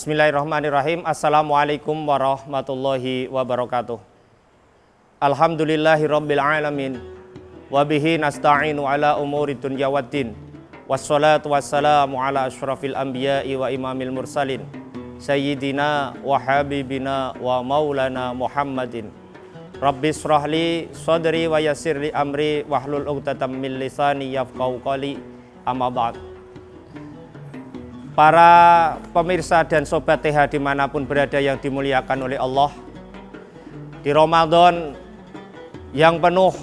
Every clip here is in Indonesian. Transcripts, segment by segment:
Bismillahirrahmanirrahim. Assalamualaikum warahmatullahi wabarakatuh. Alhamdulillahirabbil alamin. Wa bihi nasta'inu ala umuri dunya waddin. Wassalatu wassalamu ala asyrafil anbiya'i wa imamil mursalin. Sayyidina wa habibina wa maulana Muhammadin. Rabbis shrahli sadri wa yassirli amri wahlul 'uqdatam min lisani yafqahu qawli. Amma ba'd. Para pemirsa dan sobat TH dimanapun berada yang dimuliakan oleh Allah, di Ramadan yang penuh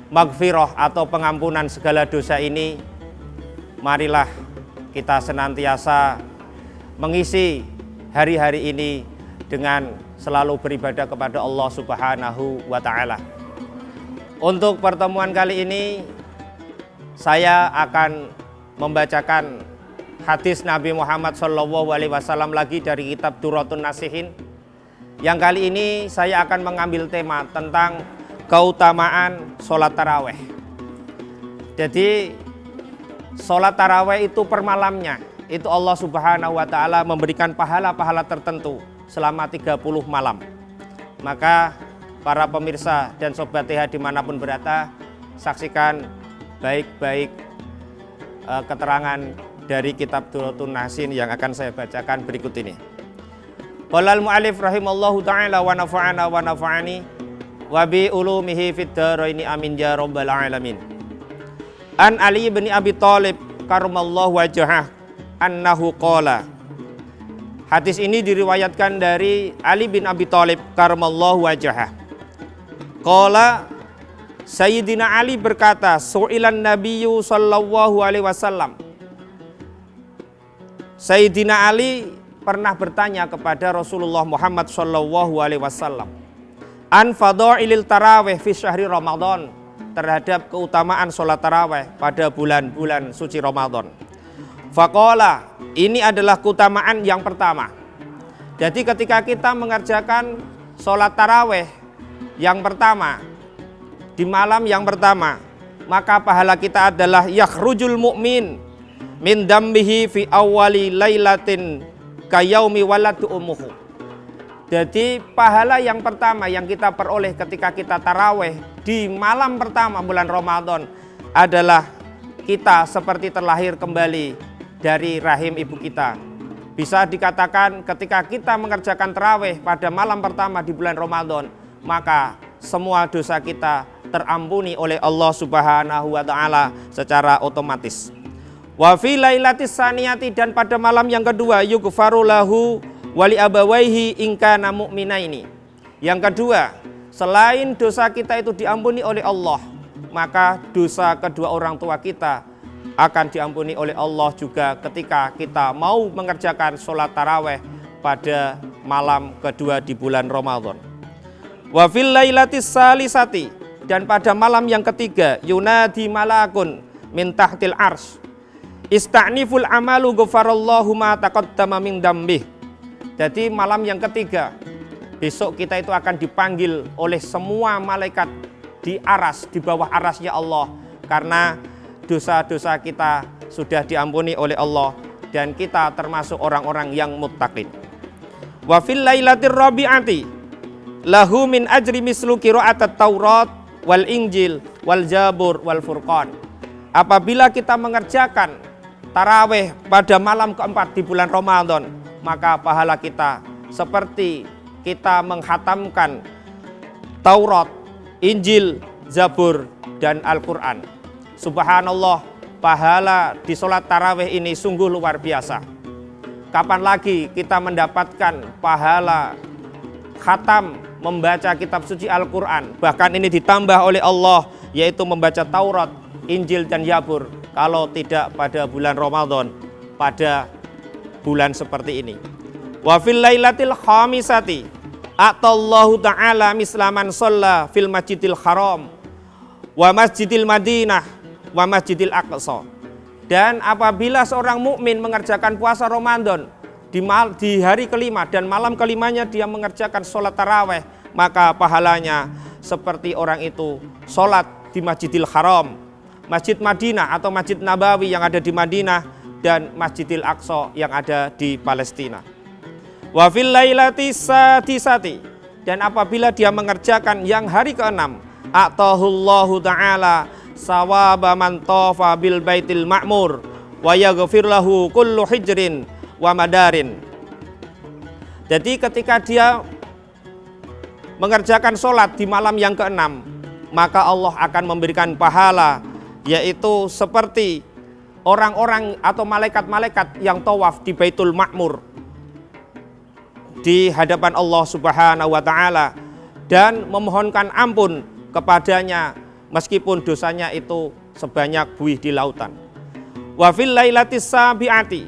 maghfirah atau pengampunan segala dosa ini, marilah kita senantiasa mengisi hari-hari ini dengan selalu beribadah kepada Allah Subhanahu wa Ta'ala. Untuk pertemuan kali ini, saya akan membacakan hadis Nabi Muhammad SAW lagi dari kitab Durratun Nasihin. Yang kali ini saya akan mengambil tema tentang keutamaan sholat taraweh. Jadi sholat taraweh itu per malamnya, itu Allah Subhanahu wa Ta'ala memberikan pahala-pahala tertentu selama 30 malam. Maka para pemirsa dan sobat TH dimanapun berada, saksikan baik-baik keterangan dari kitab Durratun Nasihin yang akan saya bacakan berikut ini. Qala al-mu'allif rahimallahu ta'ala wa nafa'ana wa nafa'ani wa bi ulumihi fid dharaini amin ya rabbal alamin. An Ali bin Abi Thalib karramallahu wajhah annahu qala. Hadis ini diriwayatkan dari Ali bin Abi Thalib karramallahu wajhah. Qala Sayyidina Ali berkata, su'ilan nabiyyu sallallahu alaihi wasallam. Sayyidina Ali pernah bertanya kepada Rasulullah Muhammad sallallahu alaihi wasallam an fadhailil tarawih fi syahri Ramadan, terhadap keutamaan sholat tarawih pada bulan-bulan suci Ramadan. Faqala, ini adalah keutamaan yang pertama. Jadi ketika kita mengerjakan sholat tarawih yang pertama di malam yang pertama, maka pahala kita adalah yakhrujul mu'min min dambihi fi awwali lailatin kayaumi waladu ummuhu. Jadi pahala yang pertama yang kita peroleh ketika kita taraweh di malam pertama bulan Ramadan adalah kita seperti terlahir kembali dari rahim ibu kita. Bisa dikatakan ketika kita mengerjakan taraweh pada malam pertama di bulan Ramadan, maka semua dosa kita terampuni oleh Allah Subhanahu wa Ta'ala secara otomatis. Wa fi lailatis saniyati, dan pada malam yang kedua, yughfaru lahu wali abawaihi in kana mu'minaini. Yang kedua, selain dosa kita itu diampuni oleh Allah, maka dosa kedua orang tua kita akan diampuni oleh Allah juga ketika kita mau mengerjakan sholat taraweh pada malam kedua di bulan Ramadan. Wa fil lailatis salisati, dan pada malam yang ketiga, yunadi malakun min tahtil arsy ista'niful amalu ghafarallahu ma taqaddama min dambih. Jadi malam yang ketiga, besok kita itu akan dipanggil oleh semua malaikat di aras, di bawah arasnya Allah, karena dosa-dosa kita sudah diampuni oleh Allah dan kita termasuk orang-orang yang muttaqin. Wa fil lailatir rabi'ati lahu min ajri mislu qira'atat Taurat wal Injil wal Zabur wal Furqan. Apabila kita mengerjakan taraweh pada malam keempat di bulan Ramadan, maka pahala kita seperti kita menghatamkan Taurat, Injil, Zabur, dan Al-Quran. Subhanallah, pahala di sholat taraweh ini sungguh luar biasa. Kapan lagi kita mendapatkan pahala khatam membaca kitab suci Al-Quran? Bahkan ini ditambah oleh Allah, yaitu membaca Taurat, Injil, dan Zabur, kalau tidak pada bulan Ramadan, pada bulan seperti ini. Wa fil lailatil khamisati atallahu ta'ala mislaman shalla fil masjidil haram wa masjidil madinah wa masjidil aqsa. Dan apabila seorang mukmin mengerjakan puasa Ramadan di hari kelima dan malam kelimanya dia mengerjakan sholat taraweh, maka pahalanya seperti orang itu sholat di Masjidil Haram, Masjid Madinah atau Masjid Nabawi yang ada di Madinah, dan Masjidil Aqsa yang ada di Palestina. Wa fil lailati sadisati, dan apabila dia mengerjakan yang hari ke-6, atahullahu ta'ala sawaba man tafa bil baitil ma'mur wa yaghfir lahu kullu hijrin wa madarin. Jadi ketika dia mengerjakan sholat di malam yang ke-6, maka Allah akan memberikan pahala, yaitu seperti orang-orang atau malaikat-malaikat yang tawaf di Baitul Ma'mur di hadapan Allah Subhanahu wa ta'ala dan memohonkan ampun kepadanya meskipun dosanya itu sebanyak buih di lautan. Wa fil lailatis sabiati,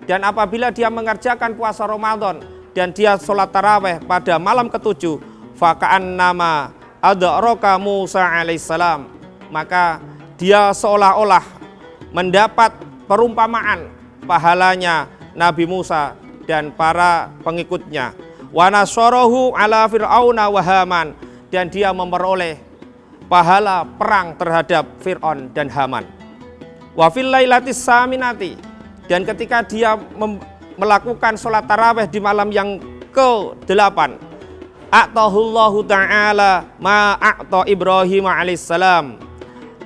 dan apabila dia mengerjakan puasa Ramadan dan dia sholat taraweh pada malam ke-7, faka'annama adraka Musa alaihissalam, maka dia seolah-olah mendapat perumpamaan pahalanya Nabi Musa dan para pengikutnya. Wa nasarahu ala fir'auna wa haman, dan dia memperoleh pahala perang terhadap Fir'aun dan Haman. Wa fil lailatis saminati, dan ketika dia melakukan sholat taraweh di malam yang ke-8, a'tahullahu ta'ala ma'a'ta Ibrahim alaihissalam,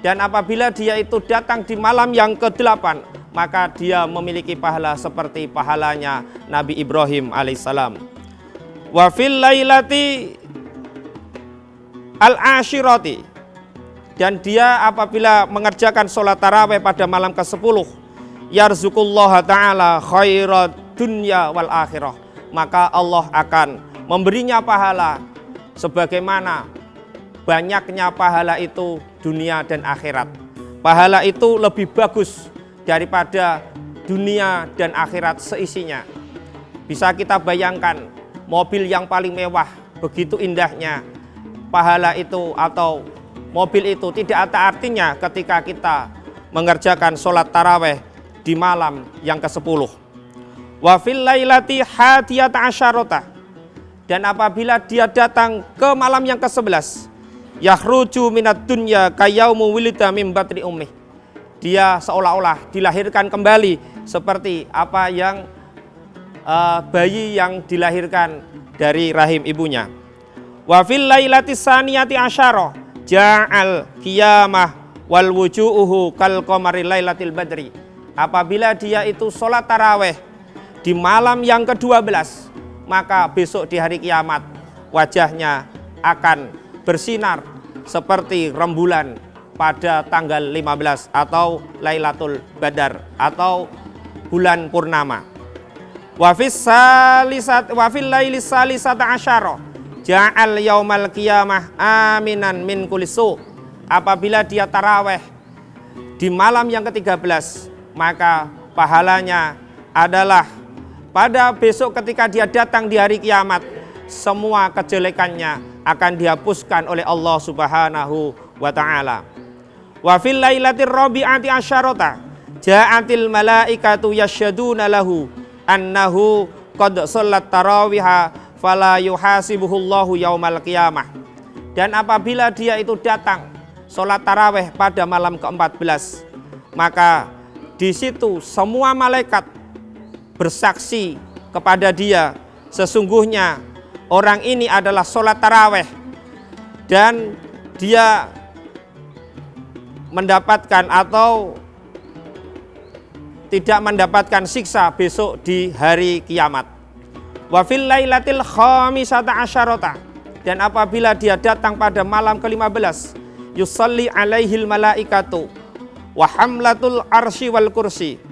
dan apabila dia itu datang di malam yang ke-8, maka dia memiliki pahala seperti pahalanya Nabi Ibrahim alaihissalam. Wa fil lailati al-ashirati, dan dia apabila mengerjakan sholat taraweh pada malam ke-10, yarzuqullaha ta'ala khairat dunya wal akhirah, maka Allah akan memberinya pahala sebagaimana banyaknya pahala itu dunia dan akhirat. Pahala itu lebih bagus daripada dunia dan akhirat seisinya. Bisa kita bayangkan mobil yang paling mewah, begitu indahnya pahala itu atau mobil itu tidak ada artinya ketika kita mengerjakan sholat taraweh di malam yang ke-10. Wa fil lailati hadiyata asyarata, dan apabila dia datang ke malam yang ke-11, yakhruju minad dunya kayaumu wilida min batri ummih, dia seolah-olah dilahirkan kembali seperti apa yang bayi yang dilahirkan dari rahim ibunya. Wa fil lailati saniyati asyara ja'al qiyamah wal wujuhu kal qamari lailatil badri, apabila dia itu sholat taraweh di malam yang ke-12, maka besok di hari kiamat wajahnya akan bersinar seperti rembulan pada tanggal 15 atau Lailatul Badar atau bulan purnama. Wa fil lailis salisata asyara ja'al yaumal qiyamah aminan min kulli su, apabila dia taraweh di malam yang ke-13, maka pahalanya adalah pada besok ketika dia datang di hari kiamat, semua kejelekannya akan dihapuskan oleh Allah Subhanahu wa ta'ala. Wa fil lailatir rabi'ati asyarata ja'atil malaikatu yasyaduna lahu annahu qad shallat tarawiha fala yuhasibuhullahu yaumal qiyamah, dan apabila dia itu datang sholat taraweh pada malam ke-14, maka di situ semua malaikat bersaksi kepada dia, sesungguhnya orang ini adalah sholat taraweh dan dia mendapatkan atau tidak mendapatkan siksa besok di hari kiamat. Wa fil lailatil khamisata asyarata, dan apabila dia datang pada malam ke-15, yusalli alaihil malaikatu wa hamlatul arsy wal kursi,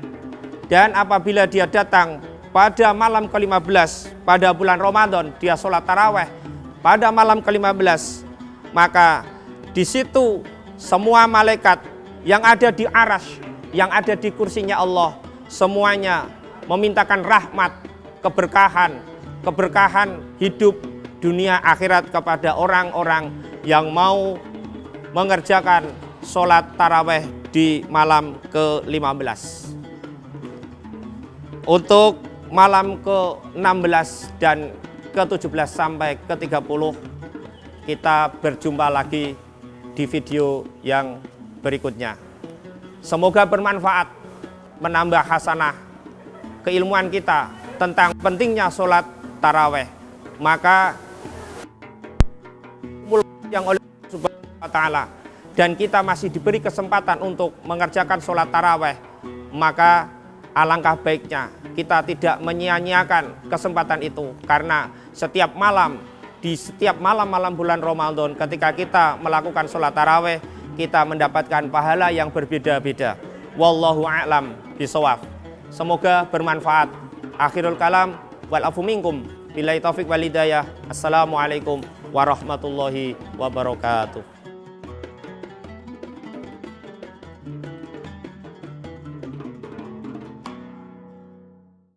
dan apabila dia datang pada malam ke-15 pada bulan Ramadan, dia sholat taraweh pada malam ke-15, maka di situ semua malaikat yang ada di arasy, yang ada di kursinya Allah, semuanya memintakan rahmat, keberkahan hidup dunia akhirat kepada orang-orang yang mau mengerjakan sholat taraweh di malam ke-15. Untuk malam ke-16 dan ke-17 sampai ke-30 kita berjumpa lagi di video yang berikutnya. Semoga bermanfaat menambah hasanah keilmuan kita tentang pentingnya sholat taraweh, maka yang oleh Subhanahu wa ta'ala dan kita masih diberi kesempatan untuk mengerjakan sholat taraweh, maka alangkah baiknya kita tidak menyia-nyiakan kesempatan itu, karena setiap malam, di setiap malam-malam bulan Ramadan ketika kita melakukan sholat taraweh, kita mendapatkan pahala yang berbeda-beda. Wallahu a'lam bishawab. Semoga bermanfaat. Akhirul kalam wal afu minkum. Billahi taufik wal hidayah. Assalamualaikum warahmatullahi wabarakatuh.